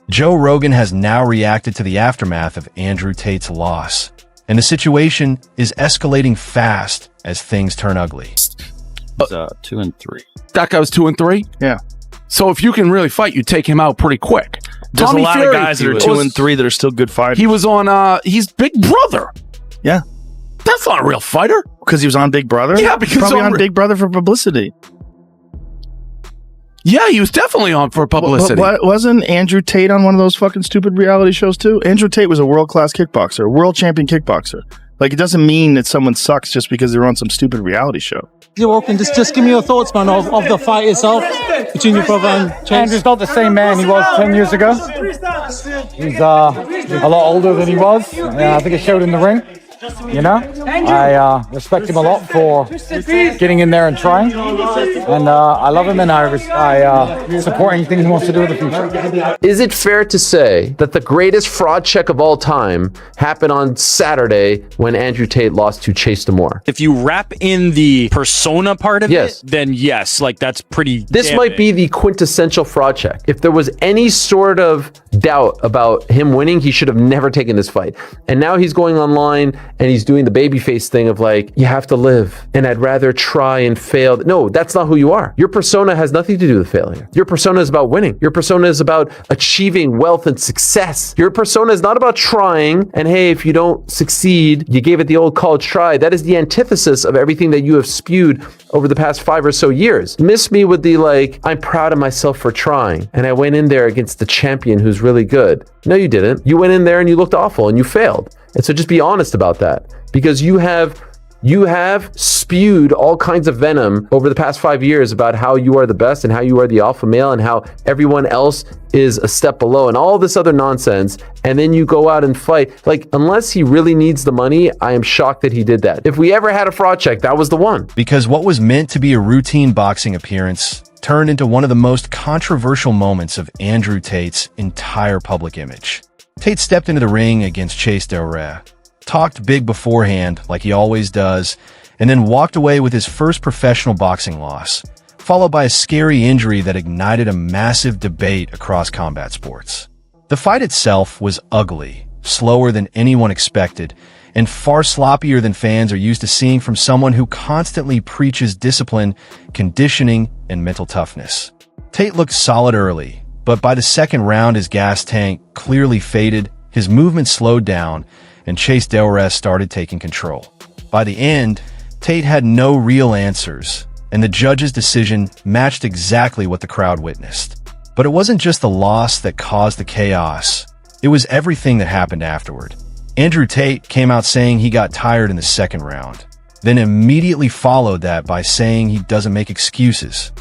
Joe Rogan has now reacted to the aftermath of Andrew Tate's loss, and the situation is escalating fast as things turn ugly. He's 2-3. That guy was 2-3? Yeah. So if you can really fight, you take him out pretty quick. There's Tommy a lot Fury, of guys that are 2-3 that are still good fighters. He was on, he's Big Brother. Yeah. That's not a real fighter. Because he was on Big Brother? Yeah, because probably on Big Brother for publicity. Yeah, he was definitely on for publicity. Wasn't Andrew Tate on one of those fucking stupid reality shows too? Andrew Tate was a world-class kickboxer, a world champion kickboxer. Like, it doesn't mean that someone sucks just because they're on some stupid reality show. You're welcome. Just give me your thoughts, man, of the fight itself between your brother and Chase. Andrew's not the same man he was 10 years ago. He's a lot older than he was. I think it showed in the ring. You know, I respect him a lot for getting in there and trying, and I love him, and I support anything he wants to do in the future. Is it fair to say that the greatest fraud check of all time happened on Saturday when Andrew Tate lost to Chase Damore? If you wrap in the persona part of Yes. it, then yes, like that's pretty. This might be the quintessential fraud check. If there was any sort of doubt about him winning, he should have never taken this fight. And now he's going online and he's doing the babyface thing of like, you have to live, and I'd rather try and fail. No, that's not who you are. Your persona has nothing to do with failure. Your persona is about winning. Your persona is about achieving wealth and success. Your persona is not about trying, and hey, if you don't succeed, you gave it the old college try. That is the antithesis of everything that you have spewed over the past 5 or so years. Miss me with the like, I'm proud of myself for trying, and I went in there against the champion who's really good. No, you didn't. You went in there and you looked awful and you failed. And so just be honest about that, because you have spewed all kinds of venom over the past 5 years about how you are the best and how you are the alpha male and how everyone else is a step below and all this other nonsense. And then you go out and fight. Like, unless he really needs the money, I am shocked that he did that. If we ever had a fraud check, that was the one. Because what was meant to be a routine boxing appearance turned into one of the most controversial moments of Andrew Tate's entire public image. Tate stepped into the ring against Chase Damore, talked big beforehand like he always does, and then walked away with his first professional boxing loss, followed by a scary injury that ignited a massive debate across combat sports. The fight itself was ugly, slower than anyone expected, and far sloppier than fans are used to seeing from someone who constantly preaches discipline, conditioning, and mental toughness. Tate looked solid early, but by the second round his gas tank clearly faded, his movement slowed down, and Chase Damore started taking control. By the end, Tate had no real answers, and the judge's decision matched exactly what the crowd witnessed. But it wasn't just the loss that caused the chaos. It was everything that happened afterward. Andrew Tate came out saying he got tired in the second round, then immediately followed that by saying he doesn't make excuses.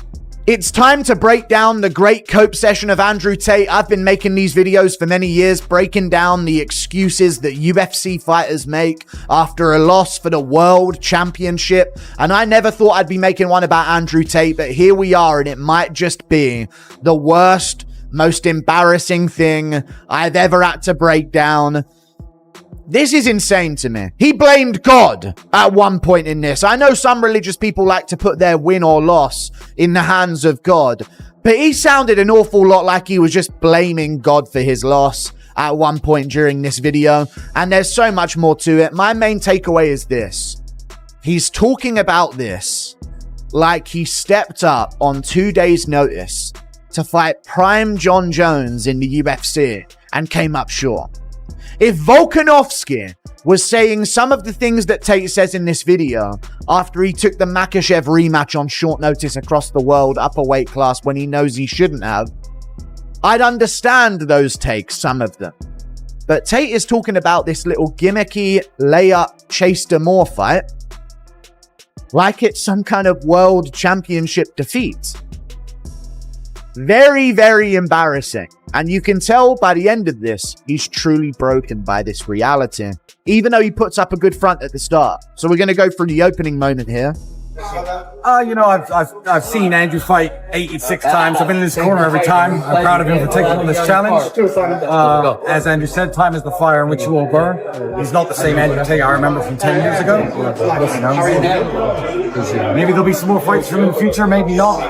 It's time to break down the great cope session of Andrew Tate. I've been making these videos for many years, breaking down the excuses that UFC fighters make after a loss for the world championship. And I never thought I'd be making one about Andrew Tate, but here we are, and it might just be the worst, most embarrassing thing I've ever had to break down. This is insane to me. He blamed God at one point in this. I know some religious people like to put their win or loss in the hands of God, but he sounded an awful lot like he was just blaming God for his loss at one point during this video, and there's so much more to it. My main takeaway is this. He's talking about this like he stepped up on 2 days' notice to fight prime John Jones in the UFC and came up short. If Volkanovski was saying some of the things that Tate says in this video after he took the Makhachev rematch on short notice across the world upper weight class when he knows he shouldn't have, I'd understand those takes, some of them. But Tate is talking about this little gimmicky layup Chase Damore fight like it's some kind of world championship defeat. Very, very embarrassing. And you can tell by the end of this, he's truly broken by this reality, even though he puts up a good front at the start. So we're going to go through the opening moment here. You know, I've seen Andrew fight 86 times. I've been in his corner every time. I'm proud of him for taking on this challenge. As Andrew said, time is the fire in which you will burn. He's not the same Andrew Tate I remember from 10 years ago. Maybe there'll be some more fights from him in the future, maybe not.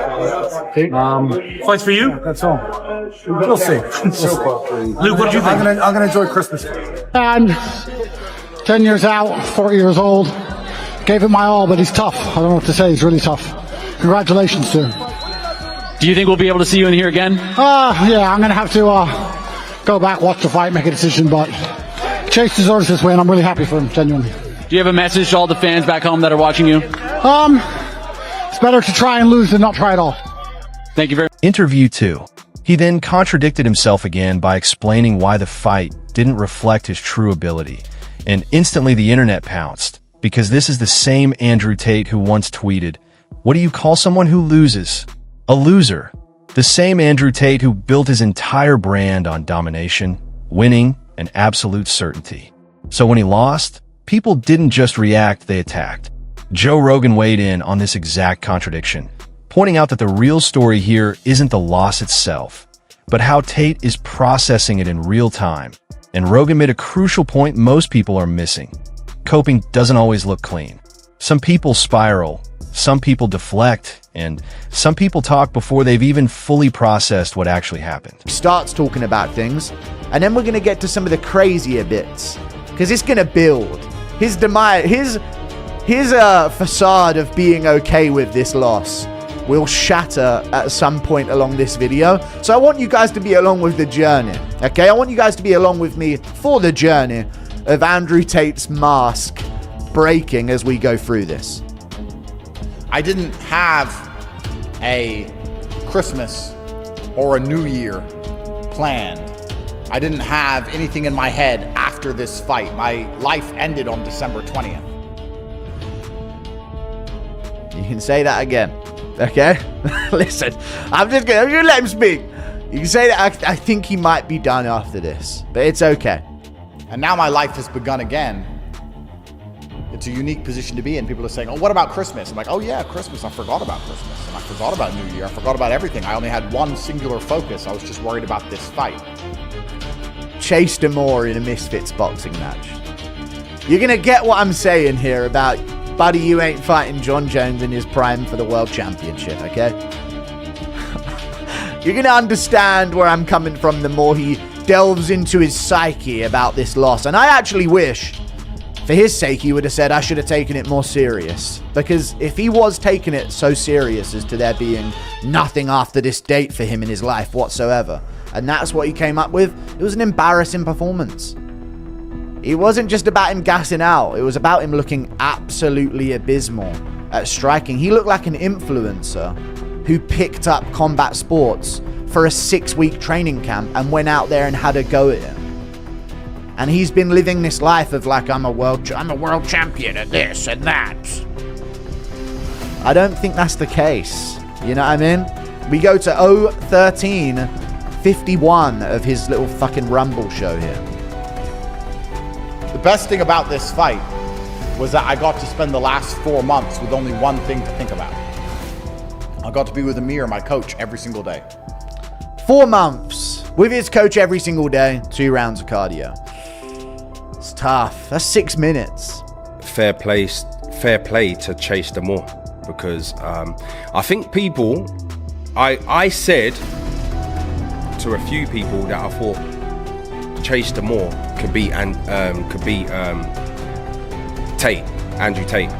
Fights for you? That's all. We'll see. Luke, what did you think? I'm gonna enjoy Christmas. And 10 years out, 40 years old. Gave it my all, but he's tough. I don't know what to say. He's really tough. Congratulations to him. Do you think we'll be able to see you in here again? Yeah, I'm going to have to go back, watch the fight, make a decision, but Chase deserves this win. I'm really happy for him, genuinely. Do you have a message to all the fans back home that are watching you? It's better to try and lose than not try at all. Thank you very much. Interview 2. He then contradicted himself again by explaining why the fight didn't reflect his true ability, and instantly the internet pounced, because this is the same Andrew Tate who once tweeted, "What do you call someone who loses? A loser." The same Andrew Tate who built his entire brand on domination, winning, and absolute certainty. So when he lost, people didn't just react, they attacked. Joe Rogan weighed in on this exact contradiction, pointing out that the real story here isn't the loss itself, but how Tate is processing it in real time. And Rogan made a crucial point most people are missing. Coping doesn't always look clean. Some people spiral, some people deflect, and some people talk before they've even fully processed what actually happened. He starts talking about things, and then we're going to get to some of the crazier bits, because it's going to build. His demise, his facade of being okay with this loss will shatter at some point along this video. So I want you guys to be along with the journey, okay? I want you guys to be along with me for the journey of Andrew Tate's mask breaking as we go through this. I didn't have a Christmas or a New Year planned. I didn't have anything in my head after this fight. My life ended on December 20th. You can say that again, okay? Listen, I'm just gonna let him speak. You can say that. I think he might be done after this, but it's okay. And now my life has begun again. It's a unique position to be in. People are saying, oh, what about Christmas? I'm like, oh yeah, Christmas. I forgot about Christmas. And I forgot about New Year. I forgot about everything. I only had one singular focus. I was just worried about this fight. Chase Damore in a Misfits boxing match. You're going to get what I'm saying here about, buddy, you ain't fighting John Jones in his prime for the world championship, okay? You're going to understand where I'm coming from the more he delves into his psyche about this loss. And I actually wish, for his sake, he would have said, I should have taken it more serious. Because if he was taking it so serious as to there being nothing after this date for him in his life whatsoever, and that's what he came up with, it was an embarrassing performance. It wasn't just about him gassing out. It was about him looking absolutely abysmal at striking. He looked like an influencer who picked up combat sports for a 6-week training camp and went out there and had a go at it. And he's been living this life of like, I'm a world champion at this and that. I don't think that's the case. You know what I mean? We go to 013-51 of his little fucking Rumble show here. The best thing about this fight was that I got to spend the last 4 months with only one thing to think about. I got to be with Amir, my coach, every single day. 4 months with his coach every single day, 2 rounds of cardio. It's tough. That's 6 minutes. Fair play to Chase Damore, because I think people, I said to a few people that I thought Chase Damore could beat Andrew Tate,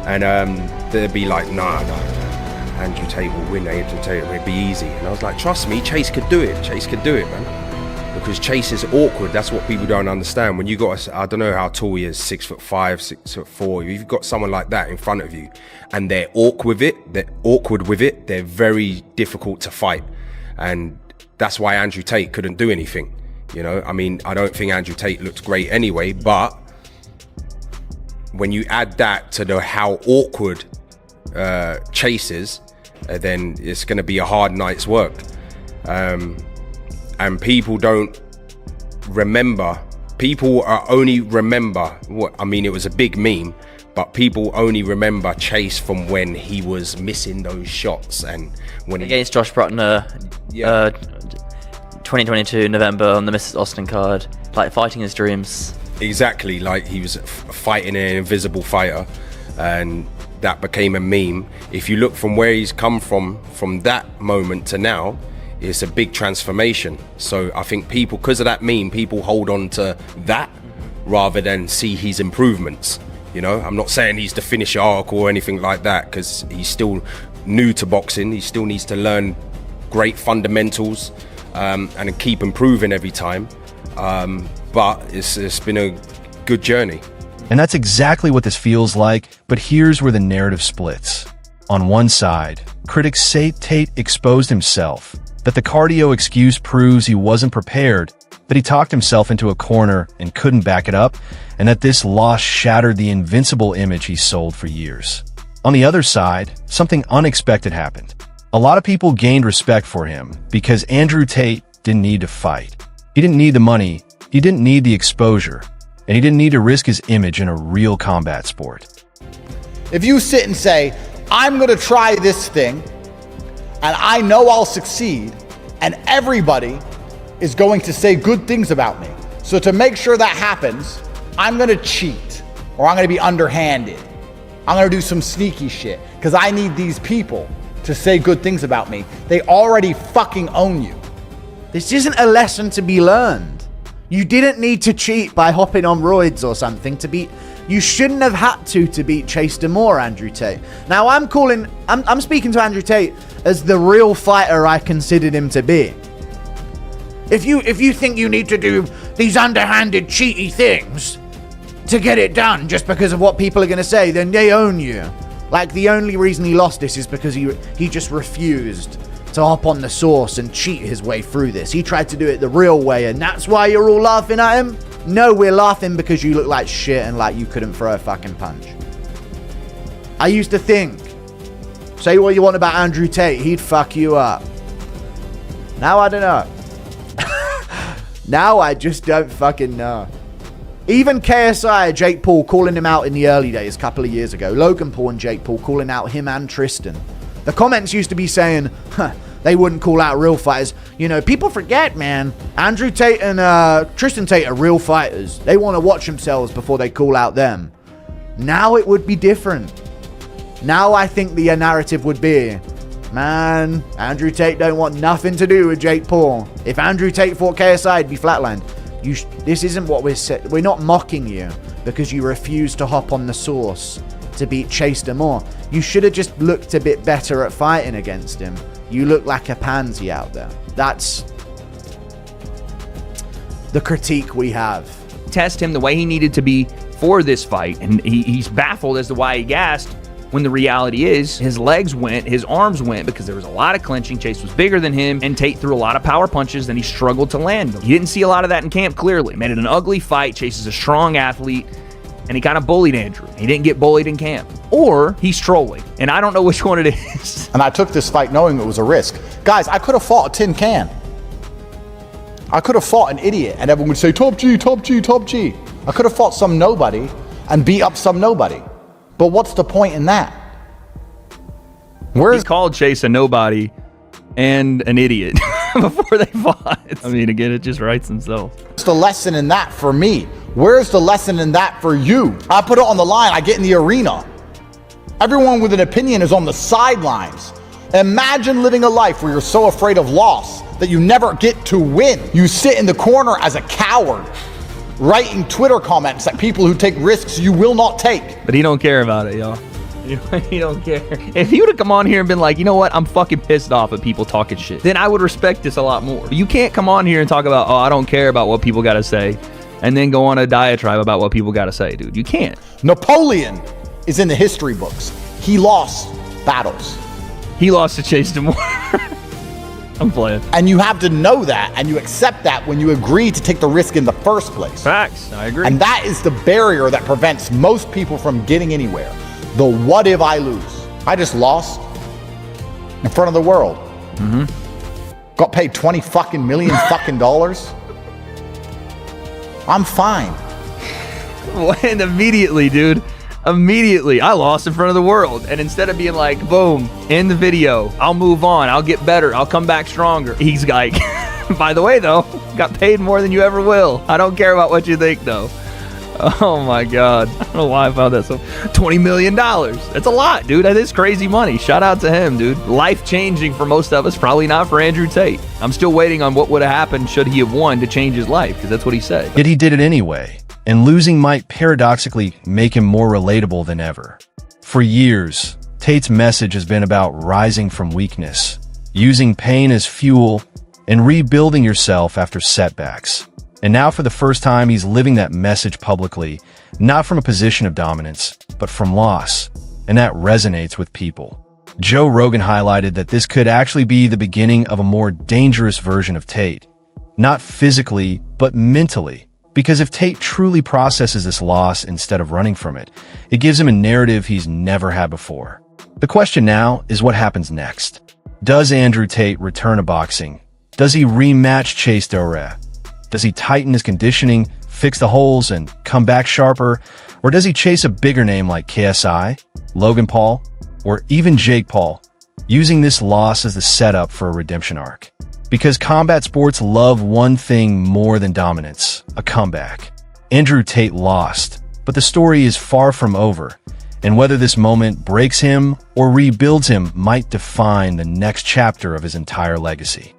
and they'd be like, nah, Andrew Tate will win. Andrew Tate, it'll be easy. And I was like, trust me, Chase could do it. Chase could do it, man. Because Chase is awkward. That's what people don't understand. When you got, I don't know how tall he is, 6'5", 6'4". You've got someone like that in front of you, and they're awkward with it. They're very difficult to fight, and that's why Andrew Tate couldn't do anything. You know, I mean, I don't think Andrew Tate looked great anyway, but when you add that to how awkward Chase is, then it's going to be a hard night's work. And people don't remember. People only remember what, I mean, it was a big meme, but people only remember Chase from when he was missing those shots and when against Josh Bruckner, 2022 November on the Mrs. Austin card, like fighting his dreams. Exactly, like he was fighting an invisible fighter, and that became a meme. If you look from where he's come from that moment to now, it's a big transformation. So I think people, because of that meme, people hold on to that rather than see his improvements. You know, I'm not saying he's the finisher arc or anything like that, because he's still new to boxing. He still needs to learn great fundamentals and keep improving every time. But it's been a good journey. And that's exactly what this feels like, but here's where the narrative splits. On one side, critics say Tate exposed himself, that the cardio excuse proves he wasn't prepared, that he talked himself into a corner and couldn't back it up, and that this loss shattered the invincible image he sold for years. On the other side, something unexpected happened. A lot of people gained respect for him because Andrew Tate didn't need to fight. He didn't need the money, he didn't need the exposure, and he didn't need to risk his image in a real combat sport. If you sit and say, I'm going to try this thing, and I know I'll succeed, and everybody is going to say good things about me. So to make sure that happens, I'm going to cheat, or I'm going to be underhanded. I'm going to do some sneaky shit, because I need these people to say good things about me. They already fucking own you. This isn't a lesson to be learned. You didn't need to cheat by hopping on roids or something to beat. You shouldn't have had to beat Chase Demore, Andrew Tate. Now I'm speaking to Andrew Tate as the real fighter I considered him to be. If you think you need to do these underhanded, cheaty things to get it done just because of what people are going to say, then they own you. Like, the only reason he lost this is because he just refused to hop on the sauce and cheat his way through this. He tried to do it the real way, and that's why you're all laughing at him? No, we're laughing because you look like shit and like you couldn't throw a fucking punch. I used to think, say what you want about Andrew Tate, he'd fuck you up. Now I don't know. Now I just don't fucking know. Even KSI, Jake Paul, calling him out in the early days, a couple of years ago. Logan Paul and Jake Paul calling out him and Tristan. The comments used to be saying, they wouldn't call out real fighters. You know, people forget, man. Andrew Tate and Tristan Tate are real fighters. They want to watch themselves before they call out them. Now it would be different. Now I think the narrative would be, man, Andrew Tate don't want nothing to do with Jake Paul. If Andrew Tate fought KSI, it'd be flatlined. This isn't what we're not mocking you because you refuse to hop on the sauce to beat Chase Demore. You should have just looked a bit better at fighting against him. You look like a pansy out there. That's the critique we have. Test him the way he needed to be for this fight, and he's baffled as to why he gassed, when the reality is his legs went, his arms went, because there was a lot of clinching. Chase was bigger than him, and Tate threw a lot of power punches, and he struggled to land them. He didn't see a lot of that in camp, clearly. Made it an ugly fight. Chase is a strong athlete, and he kind of bullied Andrew. He didn't get bullied in camp. Or he's trolling, and I don't know which one it is. And I took this fight knowing it was a risk. Guys, I could have fought a tin can. I could have fought an idiot, and everyone would say, top G, top G, top G. I could have fought some nobody and beat up some nobody. But what's the point in that? He called Chase a nobody and an idiot before they fought. I mean, again, it just writes themselves. What's the lesson in that for me? Where's the lesson in that for you? I put it on the line. I get in the arena. Everyone with an opinion is on the sidelines. Imagine living a life where you're so afraid of loss that you never get to win. You sit in the corner as a coward, writing Twitter comments at people who take risks you will not take. But he don't care about it, y'all. He don't care. If he would have come on here and been like, you know what, I'm fucking pissed off at people talking shit, then I would respect this a lot more. You can't come on here and talk about, oh, I don't care about what people gotta say, and then go on a diatribe about what people gotta say, dude. You can't. Napoleon is in the history books. He lost battles. He lost to Chase Demore. I'm playing. And you have to know that, and you accept that when you agree to take the risk in the first place. Facts. I agree. And that is the barrier that prevents most people from getting anywhere. The what if I lose? I just lost in front of the world. Mm-hmm. Got paid $20 fucking million fucking dollars. I'm fine. And immediately, dude. Immediately, I lost in front of the world. And instead of being like, boom, end the video, I'll move on, I'll get better, I'll come back stronger. He's like, by the way, though, got paid more than you ever will. I don't care about what you think, though. Oh my God. I don't know why I found that so. $20 million. That's a lot, dude. That is crazy money. Shout out to him, dude. Life changing for most of us. Probably not for Andrew Tate. I'm still waiting on what would have happened should he have won to change his life, because that's what he said. Yet he did it anyway, and losing might paradoxically make him more relatable than ever. For years, Tate's message has been about rising from weakness, using pain as fuel, and rebuilding yourself after setbacks. And now for the first time, he's living that message publicly, not from a position of dominance, but from loss. And that resonates with people. Joe Rogan highlighted that this could actually be the beginning of a more dangerous version of Tate. Not physically, but mentally. Because if Tate truly processes this loss instead of running from it, it gives him a narrative he's never had before. The question now is what happens next. Does Andrew Tate return to boxing? Does he rematch Chase Dorea? Does he tighten his conditioning, fix the holes, and come back sharper? Or does he chase a bigger name like KSI, Logan Paul, or even Jake Paul, using this loss as the setup for a redemption arc? Because combat sports love one thing more than dominance, a comeback. Andrew Tate lost, but the story is far from over, and whether this moment breaks him or rebuilds him might define the next chapter of his entire legacy.